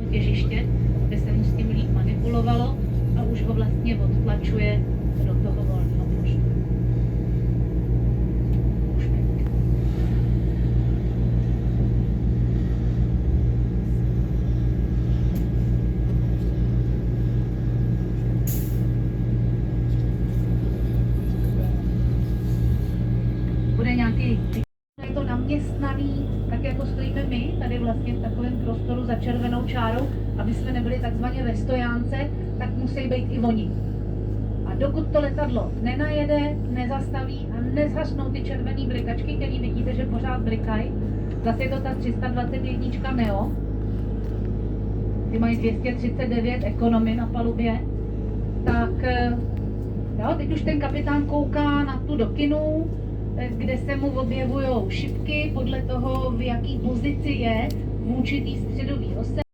těžiště, kde se mu s tím líp manipulovalo a už ho vlastně odtlačuje do toho volného prostoru. Bude nějaký, je to naměstnaný, tak jako stojíme my, tady vlastně v takovém prostoru za červenou čárou, aby jsme nebyli takzvaně ve stojánce, tak musí být i oni. A dokud to letadlo nenajede, nezastaví a nezhasnou ty červené brikačky, které vidíte, že pořád brikají, zase je to ta 321 Neo, ty mají 239 ekonomy na palubě, tak jo, teď už ten kapitán kouká na tu dokinu, kde se mu objevují šipky podle toho, v jaký pozici je vůči té středové ose.